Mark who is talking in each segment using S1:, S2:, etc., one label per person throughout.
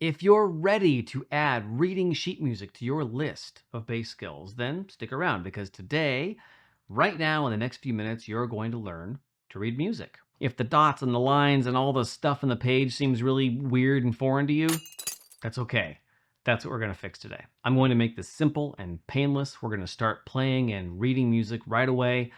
S1: If you're ready to add reading sheet music to your list of bass skills, then stick around because today, right now, in the next few minutes, you're going to learn to read music. If the dots and the lines and all the stuff on the page seems really weird and foreign to you, that's okay. That's what we're going to fix today. I'm going to make this simple and painless. We're going to start playing and reading music right away.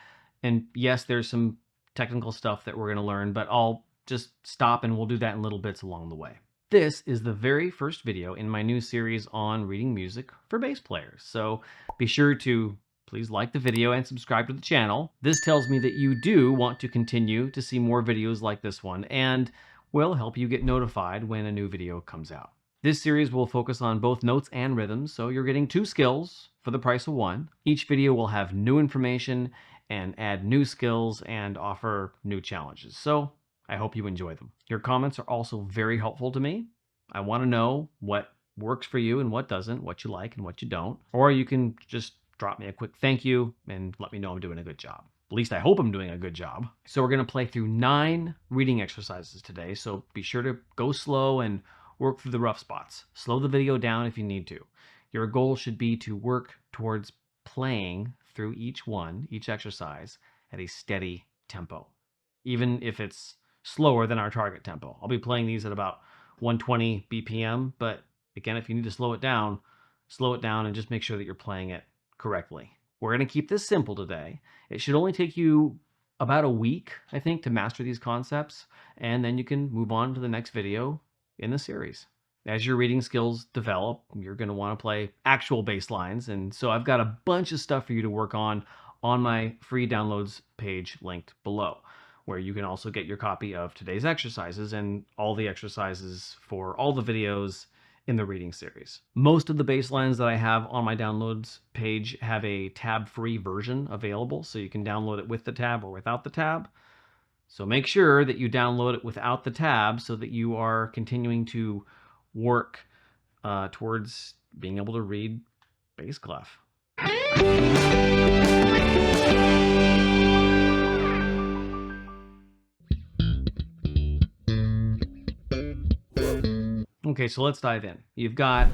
S1: And yes, there's some technical stuff that we're going to learn, but I'll just stop and we'll do that in little bits along the way. This is the very first video in my new series on reading music for bass players. So be sure to please like the video and subscribe to the channel. This tells me that you do want to continue to see more videos like this one and will help you get notified when a new video comes out. This series will focus on both notes and rhythms, so you're getting 2 skills for the price of 1. Each video will have new information and add new skills and offer new challenges. So I hope you enjoy them. Your comments are also very helpful to me. I want to know what works for you and what doesn't, what you like and what you don't. Or you can just drop me a quick thank you and let me know I'm doing a good job. At least I hope I'm doing a good job. So we're going to play through 9 reading exercises today. So be sure to go slow and work through the rough spots. Slow the video down if you need to. Your goal should be to work towards playing through each exercise at a steady tempo, even if it's slower than our target tempo. I'll be playing these at about 120 BPM, but again, if you need to slow it down and just make sure that you're playing it correctly. We're going to keep this simple today. It should only take you about a week, I think, to master these concepts, and then you can move on to the next video in the series. As your reading skills develop, you're going to want to play actual bass lines, and so I've got a bunch of stuff for you to work on my free downloads page linked below, where you can also get your copy of today's exercises and all the exercises for all the videos in the reading series. Most of the bass lines that I have on my downloads page have a tab-free version available, so you can download it with the tab or without the tab. So make sure that you download it without the tab so that you are continuing to work towards being able to read bass clef. Okay, so let's dive in. You've got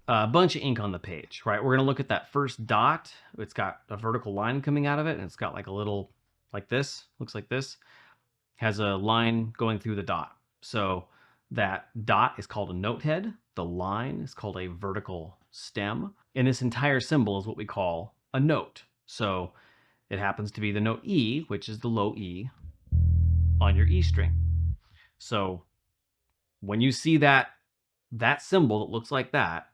S1: a bunch of ink on the page, right? We're gonna look at that first dot. It's got a vertical line coming out of it, and it's got like a little, like this, looks like this, has a line going through the dot. So that dot is called a note head. The line is called a vertical stem. And this entire symbol is what we call a note. So it happens to be the note E, which is the low E on your E string. So when you see that symbol that looks like that,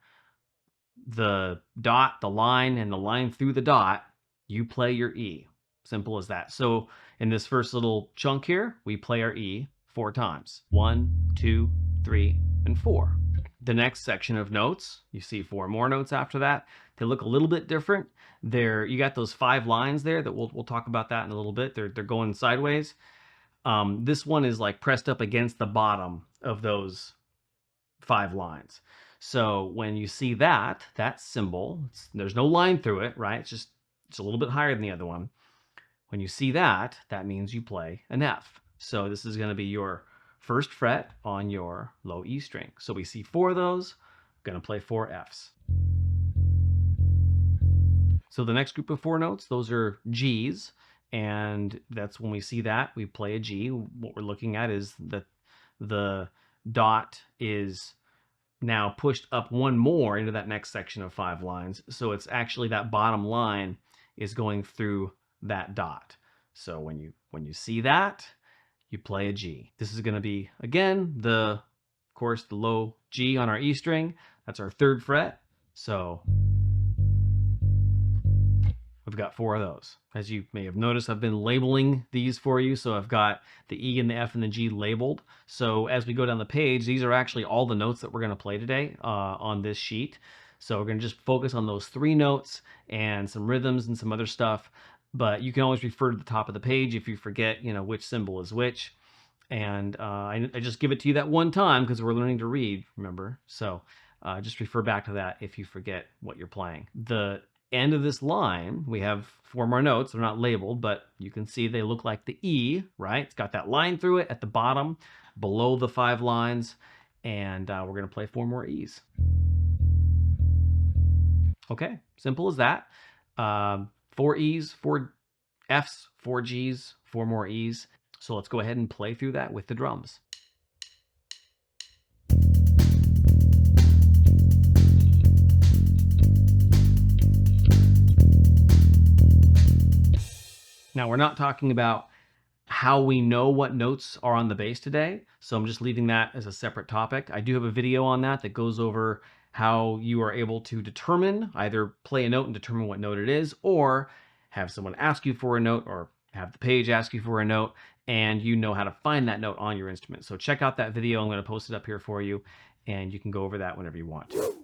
S1: the dot, the line, and the line through the dot, you play your E. Simple as that. So in this first little chunk here, we play our E 4 times. 1, 2, 3, and 4. The next section of notes, you see 4 more notes after that. They look a little bit different. You got those 5 lines there that we'll talk about that in a little bit. They're going sideways. This one is like pressed up against the bottom of those 5 lines. So when you see that symbol, there's no line through it, right? It's a little bit higher than the other one. When you see that means you play an F. So this is going to be your first fret on your low E string. So we see 4 of those. I'm going to play 4 Fs. So the next group of 4 notes, those are Gs. And that's when we see that, we play a G. What we're looking at is that the dot is now pushed up 1 more into that next section of 5 lines. So it's actually that bottom line is going through that dot. So when you see that, you play a G. This is going to be, again, of course, the low G on our E string. That's our 3rd fret. So we've got 4 of those. As you may have noticed, I've been labeling these for you. So I've got the E and the F and the G labeled. So as we go down the page, these are actually all the notes that we're going to play today on this sheet. So we're going to just focus on those 3 notes and some rhythms and some other stuff. But you can always refer to the top of the page if you forget, which symbol is which. And I just give it to you that one time because we're learning to read, remember? So just refer back to that if you forget what you're playing. The end of this line, we have 4 more notes. They're not labeled, but you can see they look like the E, right? It's got that line through it at the bottom, below the 5 lines. and we're going to play 4 more E's. Okay, simple as that. 4 E's, 4 F's, 4 G's, 4 more E's. So let's go ahead and play through that with the drums. Now, we're not talking about how we know what notes are on the bass today, so I'm just leaving that as a separate topic. I do have a video on that that goes over how you are able to determine, either play a note and determine what note it is, or have someone ask you for a note, or have the page ask you for a note, and you know how to find that note on your instrument. So check out that video. I'm going to post it up here for you, and you can go over that whenever you want to.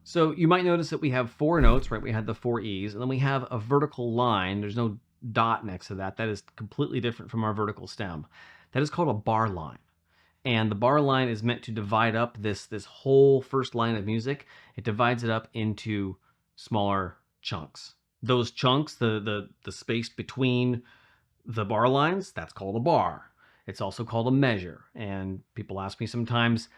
S1: So you might notice that we have 4 notes, right? We had the 4 E's, and then we have a vertical line. There's no dot next to that. That is completely different from our vertical stem. That is called a bar line. And the bar line is meant to divide up this whole first line of music. It divides it up into smaller chunks. Those chunks, the space between the bar lines, that's called a bar. It's also called a measure. And people ask me sometimes,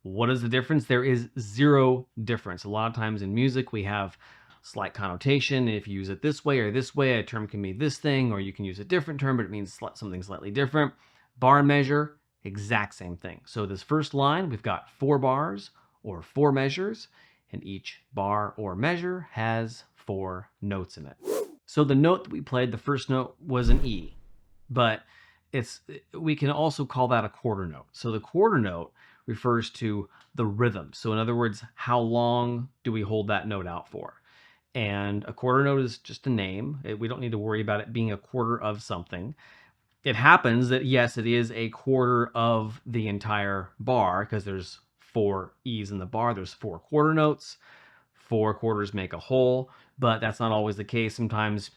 S1: what is the difference? There is zero difference. A lot of times in music, we have slight connotation. If you use it this way or this way, a term can mean this thing, or you can use a different term, but it means something slightly different. Bar and measure, exact same thing. So this first line, we've got 4 bars or 4 measures, and each bar or measure has 4 notes in it. So the note that we played, the first note was an E, but we can also call that a quarter note. So the quarter note refers to the rhythm. So in other words, how long do we hold that note out for? And a quarter note is just a name. We don't need to worry about it being a quarter of something. It happens that, yes, it is a quarter of the entire bar, because there's 4 E's in the bar. There's 4 quarter notes. 4 quarters make a whole, but that's not always the case. Sometimes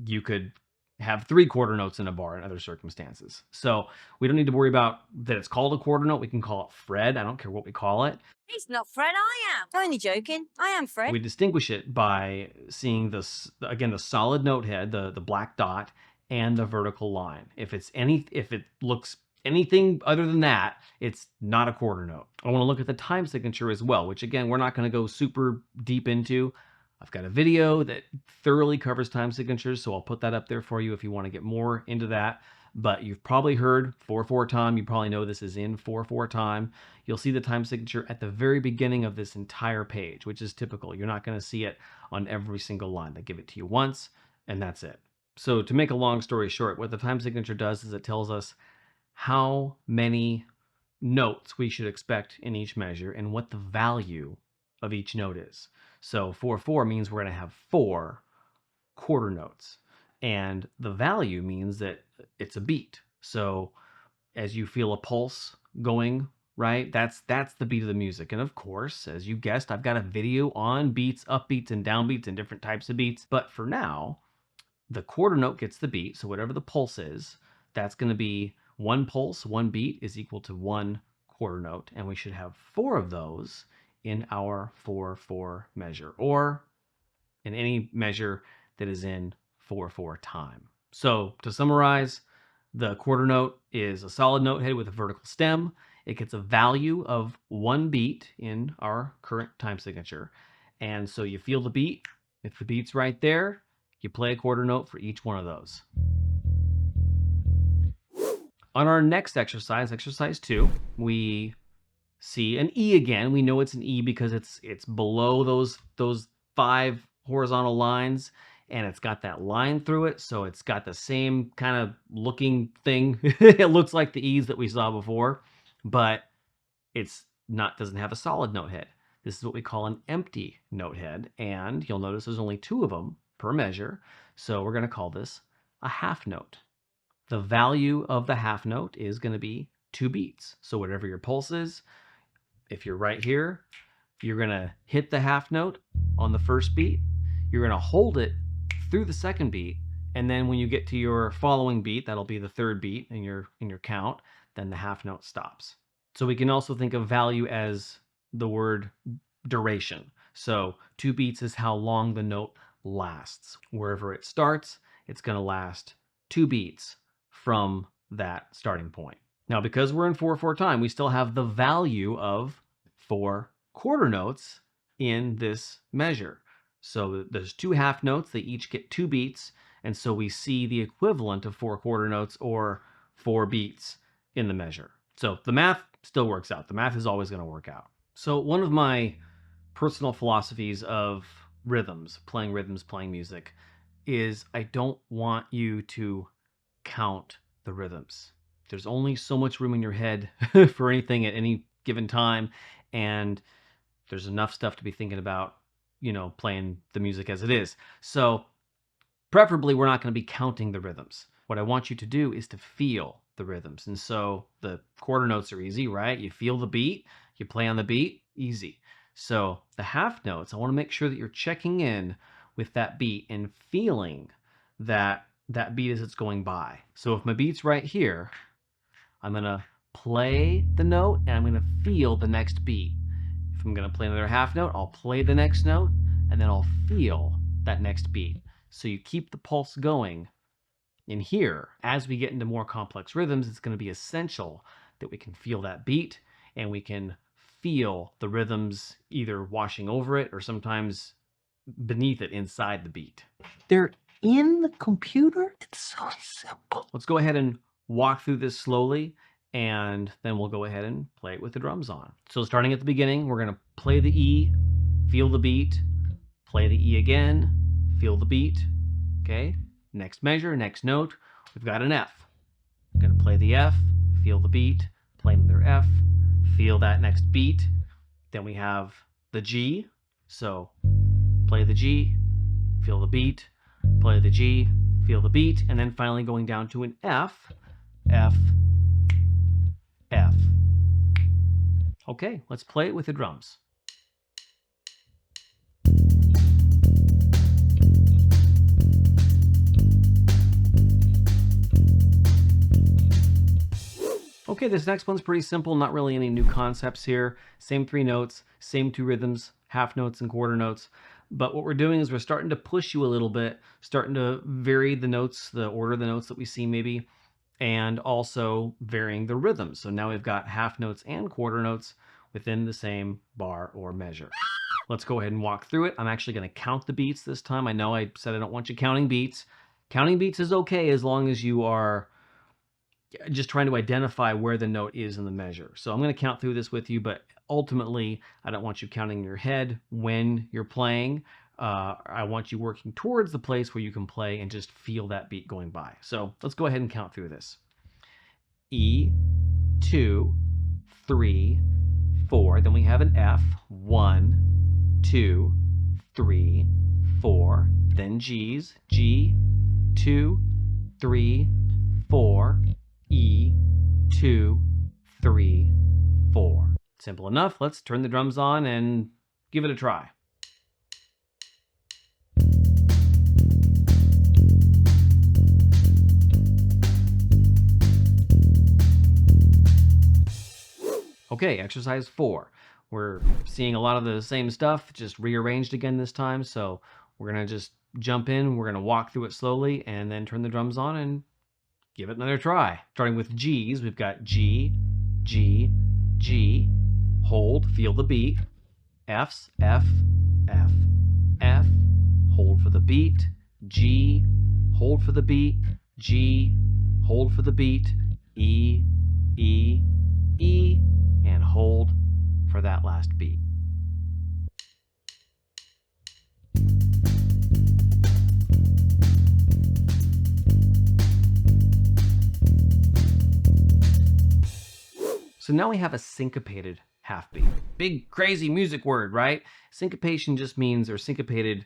S1: you could have 3 quarter notes in a bar in other circumstances. So we don't need to worry about that it's called a quarter note. We can call it Fred. I don't care what we call it.
S2: It's not Fred, I am. Only joking. I am Fred.
S1: We distinguish it by seeing this, again, the solid note head, the black dot, and the vertical line. If it looks anything other than that, it's not a quarter note. I want to look at the time signature as well, which again, we're not going to go super deep into. I've got a video that thoroughly covers time signatures, so I'll put that up there for you if you want to get more into that. But you've probably heard 4/4 time. You probably know this is in 4/4 time. You'll see the time signature at the very beginning of this entire page, which is typical. You're not going to see it on every single line. They give it to you once, and that's it. So to make a long story short, what the time signature does is it tells us how many notes we should expect in each measure and what the value of each note is. So 4/4 means we're going to have 4 quarter notes. And the value means that it's a beat. So as you feel a pulse going, right, that's the beat of the music. And of course, as you guessed, I've got a video on beats, upbeats and downbeats and different types of beats. But for now, the quarter note gets the beat. So whatever the pulse is, that's going to be 1 pulse, 1 beat is equal to 1 quarter note. And we should have 4 of those in our 4/4 measure, or in any measure that is in 4/4 time. So to summarize, the quarter note is a solid note head with a vertical stem. It gets a value of 1 beat in our current time signature. And so you feel the beat. If the beat's right there, you play a quarter note for each one of those. On our next exercise, exercise 2, we see an E again. We know it's an E because it's below those 5 horizontal lines, and it's got that line through it, so it's got the same kind of looking thing. It looks like the E's that we saw before, but doesn't have a solid note head. This is what we call an empty note head, and you'll notice there's only 2 of them per measure, so we're going to call this a half note. The value of the half note is going to be 2 beats. So whatever your pulse is, if you're right here, you're going to hit the half note on the first beat. You're going to hold it through the second beat, and then when you get to your following beat, that'll be the 3rd beat in your count, then the half note stops. So we can also think of value as the word duration. So 2 beats is how long the note lasts. Wherever it starts, it's going to last 2 beats from that starting point. Now, because we're in 4/4 time, we still have the value of 4 quarter notes in this measure. So there's 2 half notes, they each get 2 beats, and so we see the equivalent of 4 quarter notes or 4 beats in the measure. So the math still works out. The math is always going to work out. So one of my personal philosophies of rhythms, playing music, is I don't want you to count the rhythms. There's only so much room in your head for anything at any given time, and there's enough stuff to be thinking about, playing the music as it is. So preferably, we're not going to be counting the rhythms. What I want you to do is to feel the rhythms. And so the quarter notes are easy, right? You feel the beat, you play on the beat, easy. So the half notes, I want to make sure that you're checking in with that beat and feeling that beat as it's going by. So if my beat's right here, I'm going to play the note and I'm going to feel the next beat. If I'm going to play another half note, I'll play the next note and then I'll feel that next beat. So you keep the pulse going. In here, as we get into more complex rhythms, it's going to be essential that we can feel that beat and we can feel the rhythms either washing over it or sometimes beneath it inside the beat.
S3: They're in the computer? It's so simple.
S1: Let's go ahead and walk through this slowly, and then we'll go ahead and play it with the drums on. So starting at the beginning, we're going to play the E, feel the beat, play the E again, feel the beat. Okay, next measure, next note, we've got an F. We're going to play the F, feel the beat, play another F, feel that next beat. Then we have the G, so play the G, feel the beat, play the G, feel the beat, and then finally going down to an F, F, F. Okay, let's play it with the drums. Okay, this next one's pretty simple, not really any new concepts here. Same 3 notes, same 2 rhythms, half notes and quarter notes. But what we're doing is we're starting to push you a little bit, starting to vary the notes, the order of the notes that we see maybe, and also varying the rhythms. So now we've got half notes and quarter notes within the same bar or measure. Let's go ahead and walk through it. I'm actually going to count the beats this time. I know I said I don't want you counting beats. Counting beats is okay as long as you are just trying to identify where the note is in the measure. So I'm going to count through this with you, but ultimately, I don't want you counting in your head when you're playing. I want you working towards the place where you can play and just feel that beat going by. So let's go ahead and count through this. E, 2, 3, 4. Then we have an F. 1, 2, 3, 4. Then G's. G, 2, 3, 4. E, 2, 3, 4. Simple enough. Let's turn the drums on and give it a try. Okay, exercise 4. We're seeing a lot of the same stuff, just rearranged again this time. So we're going to just jump in. We're going to walk through it slowly and then turn the drums on and give it another try. Starting with G's, we've got G, G, G, hold, feel the beat. F's, F, F, F, hold for the beat. G, hold for the beat. G, hold for the beat. E, E, E, and hold for that last beat. So now we have a syncopated half beat. Big, crazy music word, right? Syncopation just means, or syncopated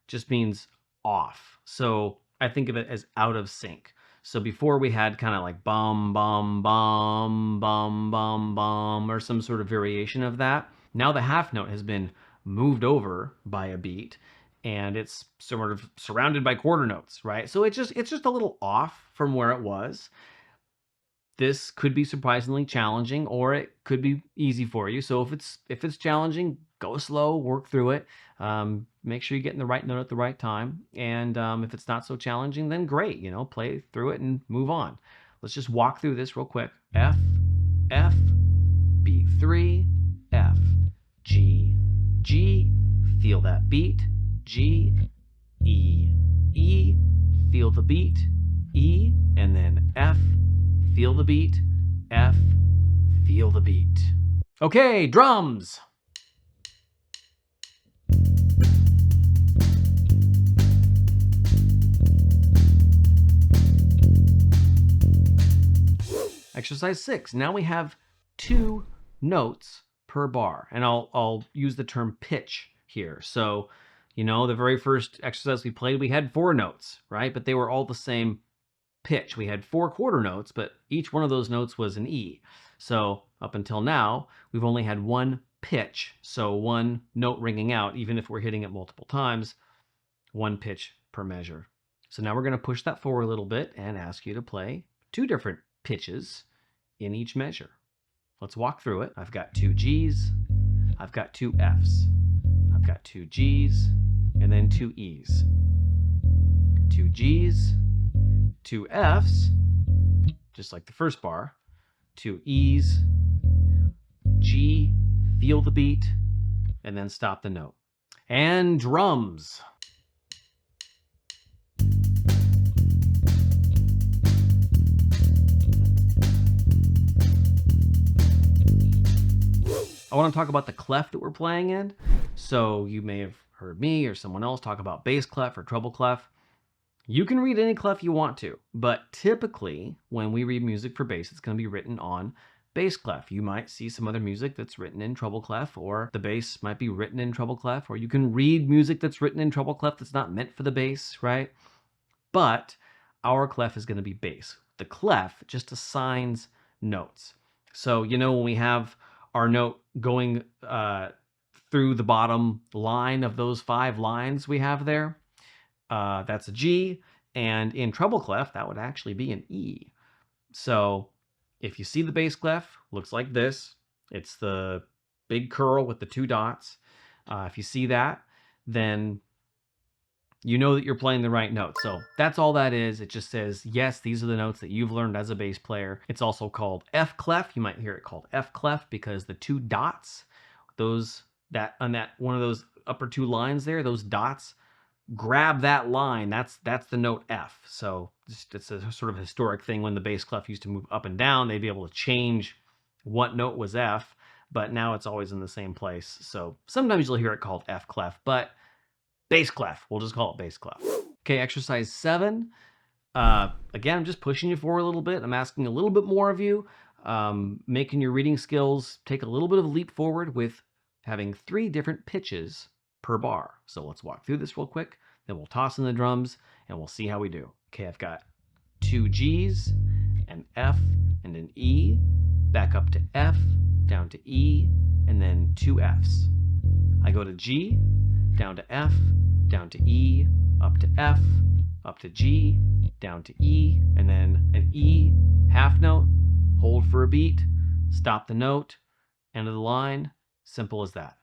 S1: just means off. So I think of it as out of sync. So before we had kind of like bum, bum, bum, bum, bum, bum, or some sort of variation of that. Now the half note has been moved over by a beat and it's sort of surrounded by quarter notes, right? So it's just a little off from where it was. This could be surprisingly challenging, or it could be easy for you. So if it's challenging, go slow, work through it. Make sure you're getting the right note at the right time. And if it's not so challenging, then great, play through it and move on. let's just walk through this real quick. F, F, beat 3, F, G, G, feel that beat, G, E, E, feel the beat, E, and then F, feel the beat, F, feel the beat. Okay, drums. Exercise 6. Now we have 2 notes per bar, and I'll use the term pitch here. So, you know, the very first exercise we played, we had 4 notes, right? But they were all the same pitch. We had 4 quarter notes, but each one of those notes was an E. So up until now, we've only had 1 pitch, so 1 note ringing out, even if we're hitting it multiple times, 1 pitch per measure. So now we're going to push that forward a little bit and ask you to play 2 different pitches in each measure. Let's walk through it. I've got 2 G's, I've got 2 F's, I've got 2 G's, and then 2 E's. 2 G's, 2 F's, just like the first bar, 2 E's, G, feel the beat, and then stop the note. And drums. I want to talk about the clef that we're playing in. So you may have heard me or someone else talk about bass clef or treble clef. You can read any clef you want to, but typically when we read music for bass, it's going to be written on bass clef. You might see some other music that's written in treble clef, or the bass might be written in treble clef, or you can read music that's written in treble clef that's not meant for the bass, right? But our clef is going to be bass. The clef just assigns notes. So, you know, when we have our note going through the bottom line of those 5 lines we have there, that's a G, and in treble clef, that would actually be an E. So if you see the bass clef, looks like this. It's the big curl with the 2 dots. If you see that, then you know that you're playing the right note. So that's all that is. It just says, yes, these are the notes that you've learned as a bass player. It's also called F clef. You might hear it called F clef because the 2 dots, on that one of those upper 2 lines there, those dots grab that line. That's the note F. So it's a sort of historic thing. When the bass clef used to move up and down, they'd be able to change what note was F, but now it's always in the same place. So sometimes you'll hear it called F clef, but bass clef. We'll just call it bass clef. Okay, exercise 7. Again, I'm just pushing you forward a little bit. I'm asking a little bit more of you, making your reading skills take a little bit of a leap forward with having 3 different pitches per bar. So let's walk through this real quick. Then we'll toss in the drums and we'll see how we do. Okay, I've got 2 G's, an F, and an E, back up to F, down to E, and then 2 F's. I go to G, down to F, down to E, up to F, up to G, down to E, and then an E, half note, hold for a beat, stop the note, end of the line, simple as that.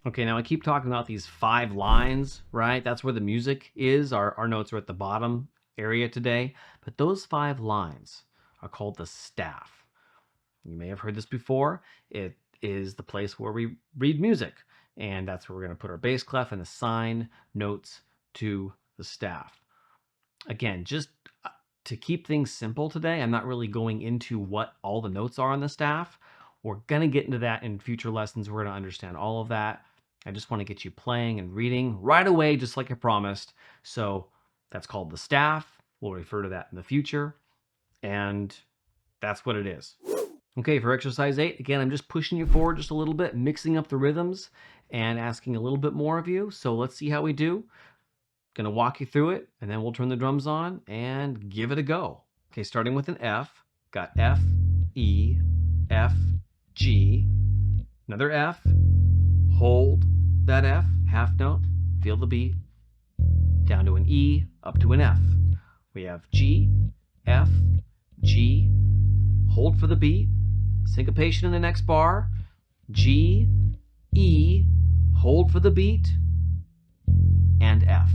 S1: Okay, now I keep talking about these 5 lines, right? That's where the music is. Our notes are at the bottom area today. But those 5 lines are called the staff. You may have heard this before. It is the place where we read music. And that's where we're going to put our bass clef and assign notes to the staff. Again, just to keep things simple today, I'm not really going into what all the notes are on the staff. We're going to get into that in future lessons. We're going to understand all of that. I just want to get you playing and reading right away, just like I promised. So that's called the staff. We'll refer to that in the future. And that's what it is. Okay, for exercise 8, again, I'm just pushing you forward just a little bit, mixing up the rhythms and asking a little bit more of you. So let's see how we do. Gonna walk you through it, and then we'll turn the drums on and give it a go. Okay, starting with an F. Got F, E, F, G, another F, hold that F, half note, feel the beat, down to an E, up to an F. We have G, F, G, hold for the beat, syncopation in the next bar, G, E, hold for the beat, and F.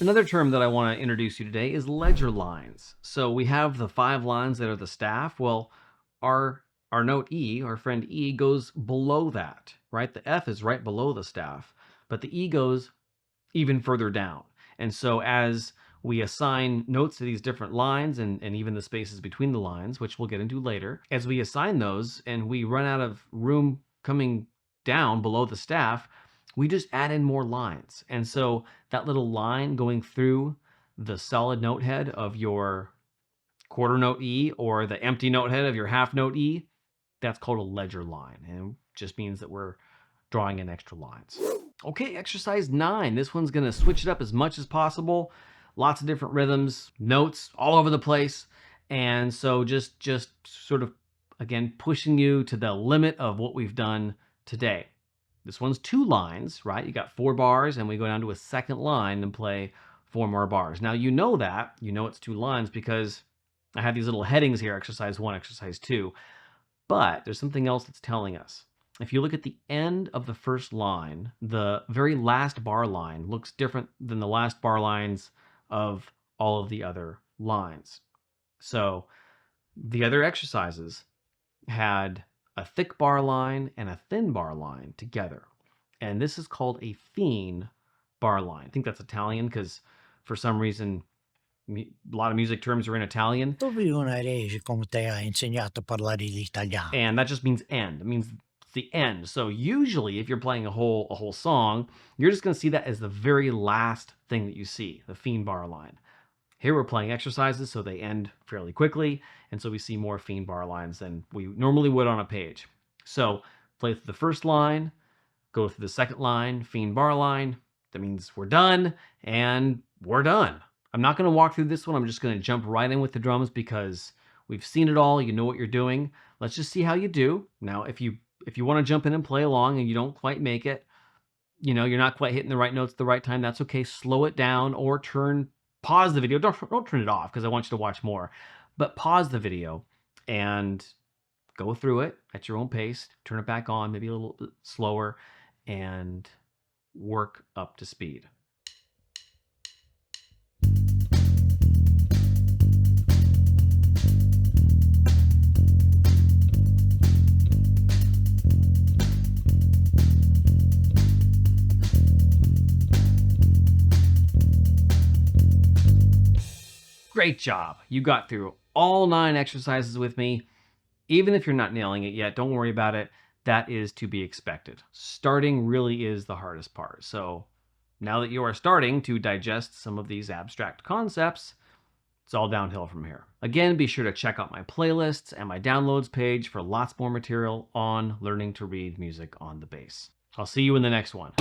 S1: Another term that I want to introduce you today is ledger lines. So we have the 5 lines that are the staff. Well, our note E, our friend E, goes below that, right? The F is right below the staff, but the E goes even further down. And so as we assign notes to these different lines and even the spaces between the lines, which we'll get into later, as we assign those and we run out of room coming down below the staff, we just add in more lines. And so that little line going through the solid note head of your quarter note E or the empty note head of your half note E, that's called a ledger line. And it just means that we're drawing in extra lines. Okay, exercise 9. This one's gonna switch it up as much as possible. Lots of different rhythms, notes all over the place. And so just sort of, again, pushing you to the limit of what we've done today. This one's 2 lines, right? You got 4 bars, and we go down to a second line and play 4 more bars. Now you know that, you know it's 2 lines because I have these little headings here, exercise 1, exercise 2. But there's something else that's telling us. If you look at the end of the first line, the very last bar line looks different than the last bar lines of all of the other lines. So the other exercises had a thick bar line and a thin bar line together. And this is called a fine bar line. I think that's Italian because for some reason a lot of music terms are in Italian.
S3: come te ha insegnato a parlare l'italiano.
S1: And that just means end. It means the end. So usually if you're playing a whole song, you're just going to see that as the very last thing that you see, the fine bar line. Here we're playing exercises, so they end fairly quickly, and so we see more fine bar lines than we normally would on a page. So play through the first line, go through the second line, fine bar line. That means we're done, and we're done. I'm not going to walk through this one. I'm just going to jump right in with the drums because we've seen it all. You know what you're doing. Let's just see how you do. Now, if you want to jump in and play along and you don't quite make it, you know, you're not quite hitting the right notes at the right time, that's okay. Slow it down or pause the video. Don't turn it off because I want you to watch more. But pause the video and go through it at your own pace. Turn it back on, maybe a little bit slower, and work up to speed. Great job. You got through all 9 exercises with me. Even if you're not nailing it yet, don't worry about it. That is to be expected. Starting really is the hardest part. So now that you are starting to digest some of these abstract concepts, it's all downhill from here. Again, be sure to check out my playlists and my downloads page for lots more material on learning to read music on the bass. I'll see you in the next one.